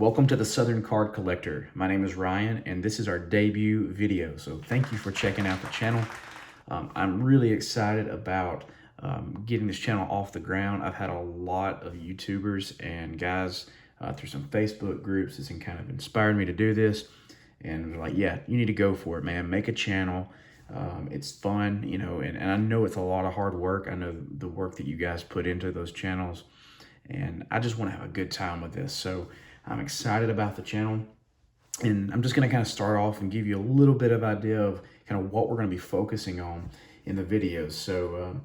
Welcome to the Southern Card Collector. My name is Ryan, and this is our debut video. So thank you for checking out the channel. I'm really excited about getting this channel off the ground. I've had a lot of YouTubers and guys through some Facebook groups that's kind of inspired me to do this. And they're like, yeah, you need to go for it, man. Make a channel. It's fun, you know, and I know it's a lot of hard work. I know the work that you guys put into those channels, and I just want to have a good time with this. So I'm excited about the channel, and I'm just going to kind of start off and give you a little bit of idea of kind of what we're going to be focusing on in the videos. So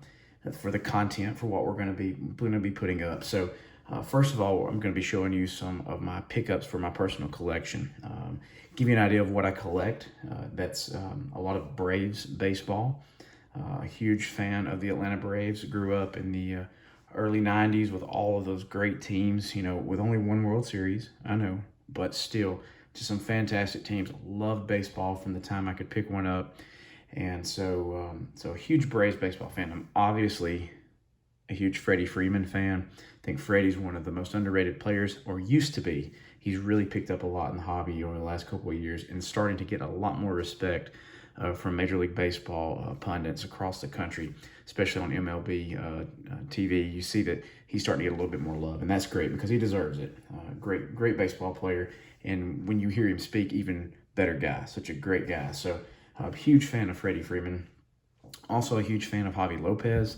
for the content, for what we're going to be putting up. So first of all, I'm going to be showing you some of my pickups for my personal collection. Give you an idea of what I collect. That's a lot of Braves baseball. A huge fan of the Atlanta Braves. Grew up in the early 90s with all of those great teams, you know, with only one World Series, I know, but still just some fantastic teams. Loved baseball from the time I could pick one up. And so a huge Braves baseball fan. I'm obviously a huge Freddie Freeman fan. I think Freddie's one of the most underrated players, or used to be. He's really picked up a lot in the hobby over the last couple of years and starting to get a lot more respect from Major League Baseball pundits across the country, especially on MLB TV. You see that he's starting to get a little bit more love, and that's great because he deserves it. Great baseball player, and when you hear him speak, even better guy. Such a great guy. So, huge fan of Freddie Freeman. Also a huge fan of Javi Lopez.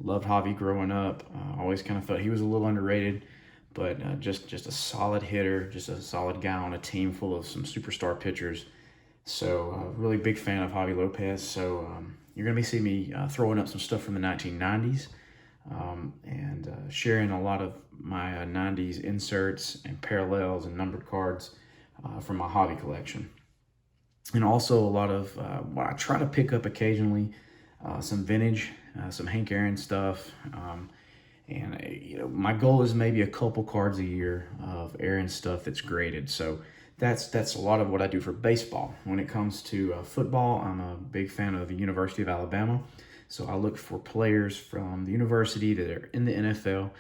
Loved Javi growing up. Always kind of felt he was a little underrated, but just a solid hitter, just a solid guy on a team full of some superstar pitchers. So really big fan of Javi Lopez. So you're going to be seeing me throwing up some stuff from the 1990s and sharing a lot of my 90s inserts and parallels and numbered cards from my hobby collection. And also a lot of what I try to pick up occasionally, some vintage, some Hank Aaron stuff. And you know, my goal is maybe a couple cards a year of Aaron stuff that's graded. So that's a lot of what I do for baseball. When it comes to football, I'm a big fan of the University of Alabama. So I look for players from the university that are in the NFL.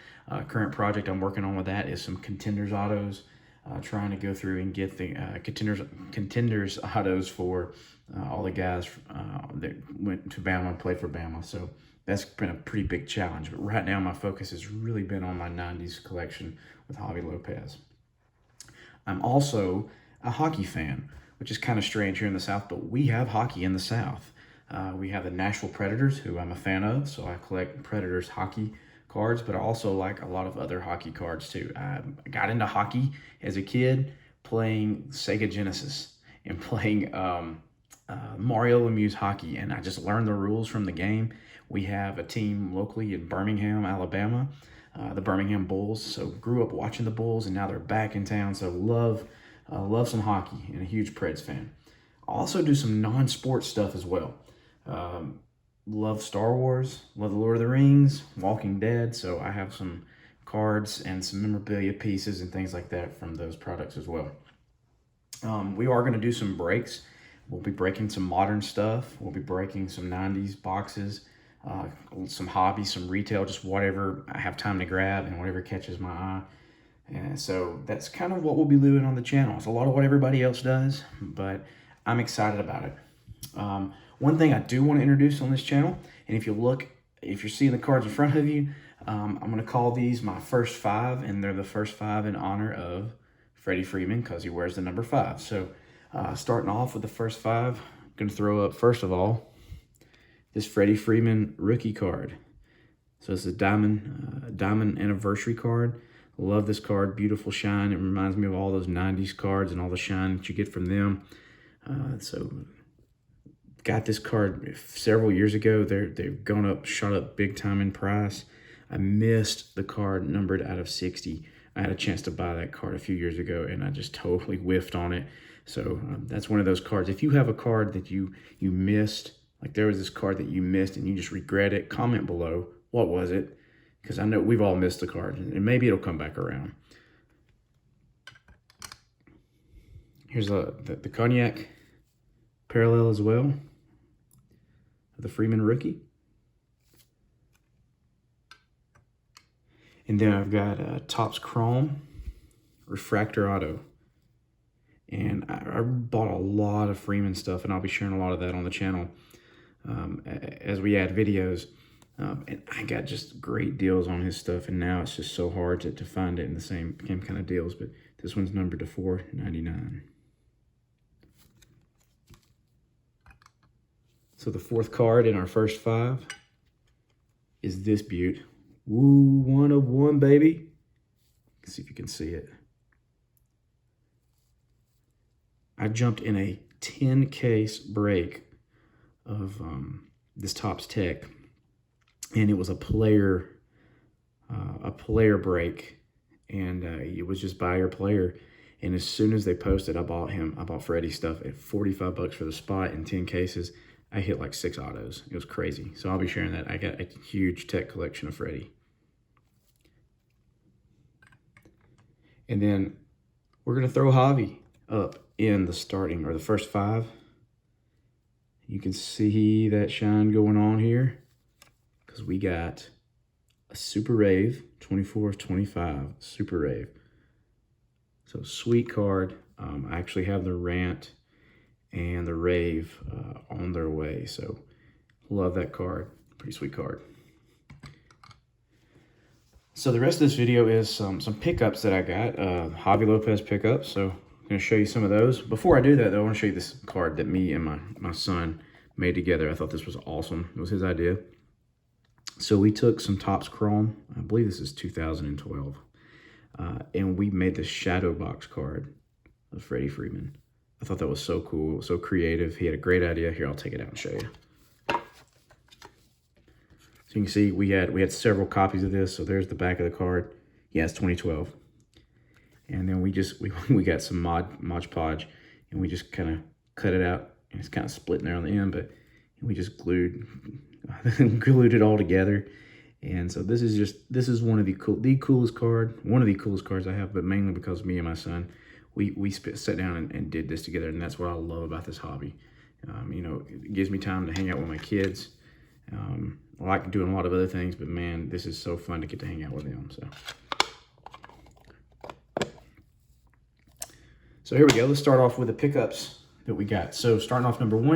Current project I'm working on with that is some contenders autos. Trying to go through and get the contenders autos for all the guys that went to Bama and played for Bama. So that's been a pretty big challenge. But right now my focus has really been on my 90s collection with Javi Lopez. I'm also a hockey fan, which is kind of strange here in the South, but we have hockey in the South. We have the Nashville Predators, who I'm a fan of, so I collect Predators hockey cards, but I also like a lot of other hockey cards too. I got into hockey as a kid playing Sega Genesis and playing Mario Lemieux's hockey, and I just learned the rules from the game. We have a team locally in Birmingham, Alabama, the Birmingham Bulls. So grew up watching the Bulls, and now they're back in town. So love some hockey, and a huge Preds fan. I also do some non-sport stuff as well. Love Star Wars, love the Lord of the Rings, Walking Dead. So I have some cards and some memorabilia pieces and things like that from those products as well. We are going to do some breaks. We'll be breaking some modern stuff. We'll be breaking some 90s boxes, some hobby, some retail, just whatever I have time to grab and whatever catches my eye. And so that's kind of what we'll be doing on the channel. It's a lot of what everybody else does, but I'm excited about it. One thing I do want to introduce on this channel, and if you're seeing the cards in front of you, I'm going to call these my first five, and they're the first five in honor of Freddie Freeman because he wears the number 5. So starting off with the first 5, I'm going to throw up, first of all, this Freddie Freeman rookie card. So it's a diamond anniversary card. Love this card, beautiful shine. It reminds me of all those 90s cards and all the shine that you get from them. So got this card several years ago. They've shot up big time in price. I missed the card numbered out of 60. I had a chance to buy that card a few years ago, and I just totally whiffed on it. So that's one of those cards. If you have a card that you missed, like there was this card that you missed and you just regret it, comment below. What was it? Because I know we've all missed the card, and maybe it'll come back around. Here's the Cognac parallel as well, the Freeman rookie. And then I've got Topps Chrome Refractor Auto. And I bought a lot of Freeman stuff, and I'll be sharing a lot of that on the channel as we add videos. And I got just great deals on his stuff, and now it's just so hard to find it in the same kind of deals. But this one's numbered to $4.99. So the fourth card in our first 5 is this beaut. Woo, 1 of 1, baby. Let's see if you can see it. I jumped in a 10 case break of this Topps Tech, and it was a player break, and it was just buyer player. And as soon as they posted, I bought Freddie's stuff at $45 for the spot in 10 cases. I hit like 6 autos. It was crazy. So I'll be sharing that. I got a huge Tech collection of Freddie. And then we're gonna throw Javi up in the starting, or the first 5. You can see that shine going on here because we got a Super Rave, 24 of 25, Super Rave. So sweet card. I actually have the Rant and the Rave on their way. So love that card. Pretty sweet card. So the rest of this video is some pickups that I got, Javi Lopez pickups. So I'm going to show you some of those. Before I do that, though, I want to show you this card that me and my son made together. I thought this was awesome. It was his idea. So we took some Topps Chrome. I believe this is 2012. And we made this shadow box card of Freddie Freeman. I thought that was so cool, so creative. He had a great idea. Here, I'll take it out and show you. So you can see we had several copies of this. So there's the back of the card. Yeah, it's 2012. And then we got some Mod Podge, and we just kind of cut it out. And it's kind of split in there on the end, but we just glued it all together. And so this is one of the coolest cards I have, but mainly because me and my son, we sat down and did this together, and that's what I love about this hobby. You know, it gives me time to hang out with my kids. I like doing a lot of other things, but man, this is so fun to get to hang out with them. So here we go. Let's start off with the pickups that we got. So starting off number 1,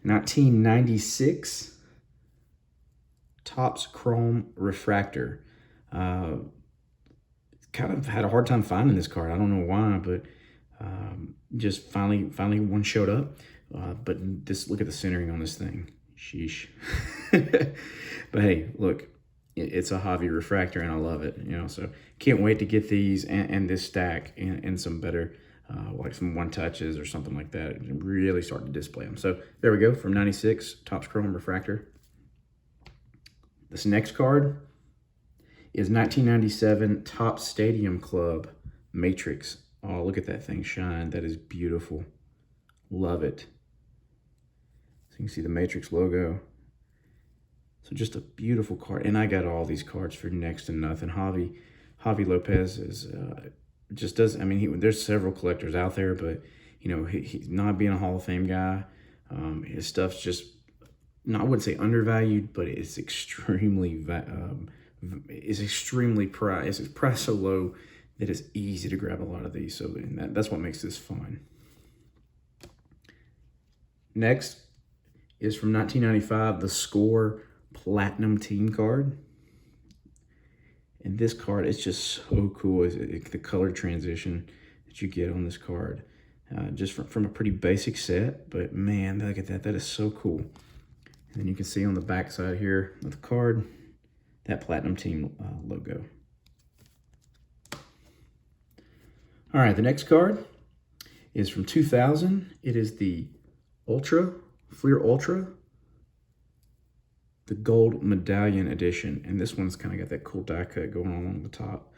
1996 Topps Chrome Refractor. Kind of had a hard time finding this card. I don't know why, but just finally one showed up. But this, look at the centering on this thing. Sheesh. But hey, look, it's a Javi refractor, and I love it. You know, so can't wait to get these and this stack and some better, like some one touches or something like that, and really start to display them. So there we go, from 96 Topps Chrome Refractor. This next card is 1997 Topps Stadium Club Matrix. Oh, look at that thing shine. That is beautiful. Love it. So you can see the Matrix logo. So just a beautiful card. And I got all these cards for next to nothing. Javi Lopez is just does. I mean, there's several collectors out there, but you know, he's not being a Hall of Fame guy. His stuff's just, I wouldn't say undervalued, but it's extremely priced. It's priced so low that it's easy to grab a lot of these. So that's what makes this fun. Next is from 1995, the Score Platinum Team card. And this card is just so cool. The color transition that you get on this card. Just from a pretty basic set, but man, look at that. That is so cool. And then you can see on the back side here of the card, that Platinum Team logo. All right, the next card is from 2000. It is the Fleer Ultra, the gold medallion edition. And this one's kind of got that cool die cut going on along the top.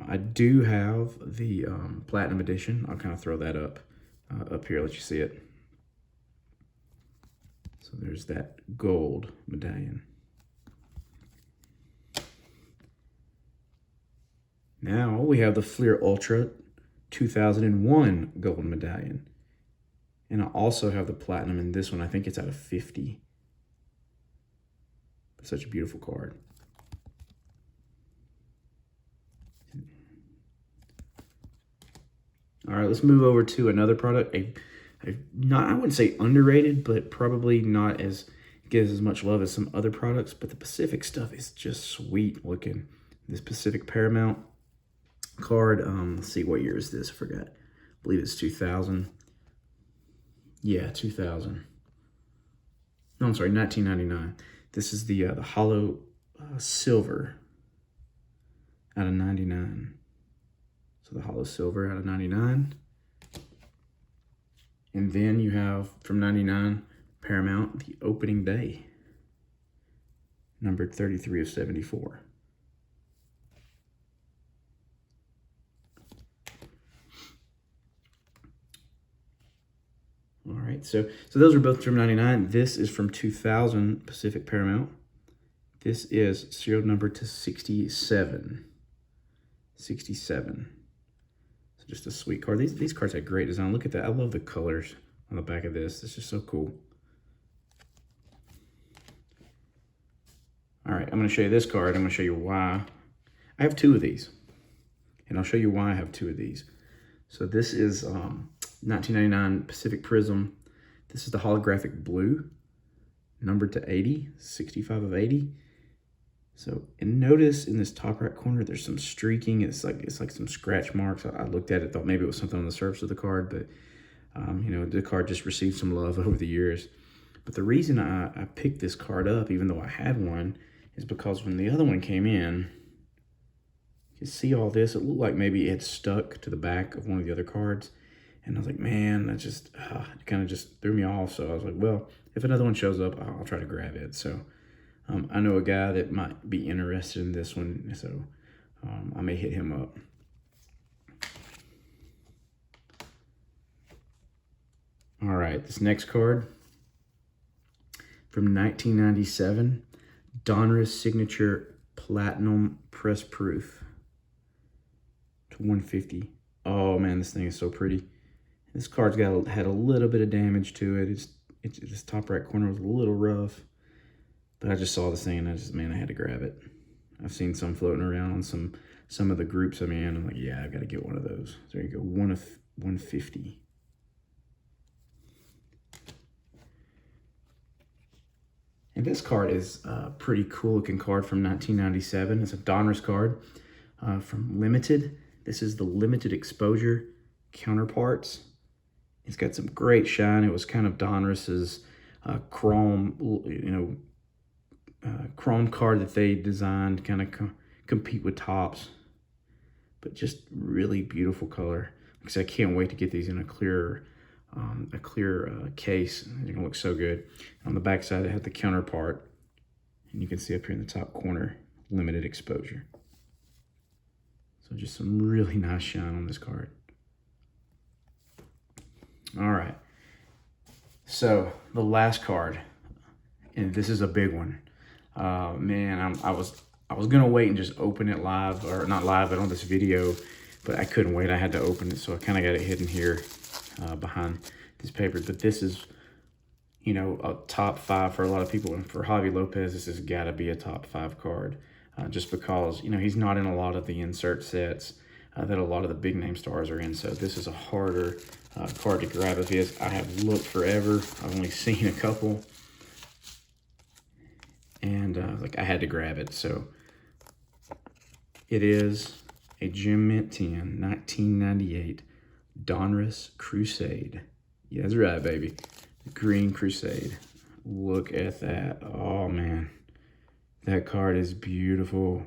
I do have the platinum edition. I'll kind of throw that up here, let you see it. So there's that gold medallion. Now we have the Fleer Ultra 2001 gold medallion. And I also have the platinum in this one. I think it's out of 50. It's such a beautiful card. All right, let's move over to another product. Not, I wouldn't say underrated, but probably not as gives as much love as some other products. But the Pacific stuff is just sweet looking. This Pacific Paramount card. Let's see, what year is this? I forgot. I believe it's 2000. Yeah, 2000. No, I'm sorry, 1999. This is the hollow silver out of 99. So the hollow silver out of 99. And then you have from 99 Paramount, the opening day, numbered 33 of 74. All right, so those are both from 99. This is from 2000 Pacific Paramount. This is serial number to 67. 67. So just a sweet card. These cards have great design. Look at that. I love the colors on the back of this. It's just so cool. All right, I'm going to show you this card. I'm going to show you why. I have two of these. And I'll show you why I have two of these. So this is 1999 Pacific Prism. This is the holographic blue, numbered to 80, 65 of 80. So, and notice in this top right corner, there's some streaking. It's like some scratch marks. I looked at it, thought maybe it was something on the surface of the card, but you know, the card just received some love over the years. But the reason I picked this card up, even though I had one, is because when the other one came in, you see all this, it looked like maybe it had stuck to the back of one of the other cards. And I was like, man, that just it kind of just threw me off. So I was like, well, if another one shows up, I'll try to grab it. So I know a guy that might be interested in this one, so I may hit him up. All right, this next card from 1997, Donruss Signature Platinum Press Proof to 150. Oh man, this thing is so pretty. This card's had a little bit of damage to it. This top right corner was a little rough, but I just saw this thing and I had to grab it. I've seen some floating around on some of the groups I'm in. I'm like, yeah, I've got to get one of those. So there you go, 150. And this card is a pretty cool looking card from 1997. It's a Donruss card from Limited. This is the limited exposure counterparts. It's got some great shine. It was kind of Donruss's chrome, chrome card that they designed, kind of compete with Topps. But just really beautiful color. Because I can't wait to get these in a clear case. They're gonna look so good. On the back side, it had the counterpart, and you can see up here in the top corner, limited exposure. So just some really nice shine on this card. All right, so the last card, and this is a big one. Man, I was gonna wait and just open it live, or not live, but on this video, but I couldn't wait. I had to open it, so I kind of got it hidden here behind this paper. But this is, you know, a top 5 for a lot of people, and for Javi Lopez, this has got to be a top 5 card, just because, you know, he's not in a lot of the insert sets that a lot of the big name stars are in. So this is a harder card to grab of his. I have looked forever. I've only seen a couple, and like I had to grab it. So it is a Gem Mint 10 1998 Donruss Crusade. Yeah, that's right, baby. The Green Crusade. Look at that. Oh man, that card is beautiful.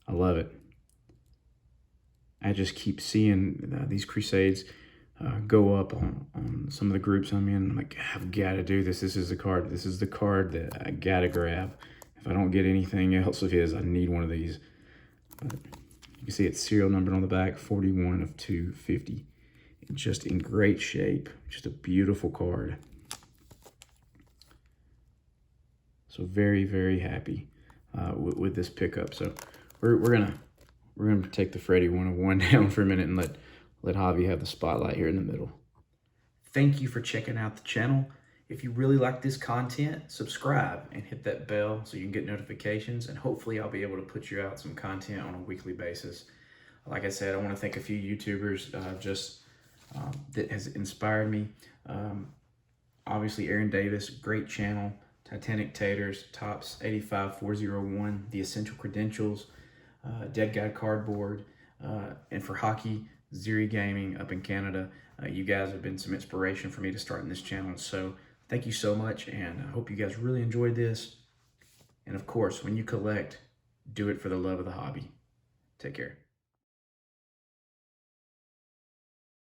I love it. I just keep seeing these Crusades go up on some of the groups I'm in. I'm like, I've got to do this. This is the card. This is the card that I got to grab. If I don't get anything else of his, I need one of these. But you can see it's serial numbered on the back, 41 of 250. Just in great shape. Just a beautiful card. So very, very happy with this pickup. So we're gonna take the Freddy 101 down for a minute and let Javi have the spotlight here in the middle. Thank you for checking out the channel. If you really like this content, subscribe and hit that bell so you can get notifications, and hopefully I'll be able to put you out some content on a weekly basis. Like I said, I want to thank a few YouTubers that has inspired me. Obviously, Aaron Davis, great channel. Titanic Taters, Tops 85401, The Essential Credentials, Dead Guy Cardboard, and for hockey, Ziri Gaming up in Canada. You guys have been some inspiration for me to start in this channel. So thank you so much, and I hope you guys really enjoyed this. And of course, when you collect, do it for the love of the hobby. Take care.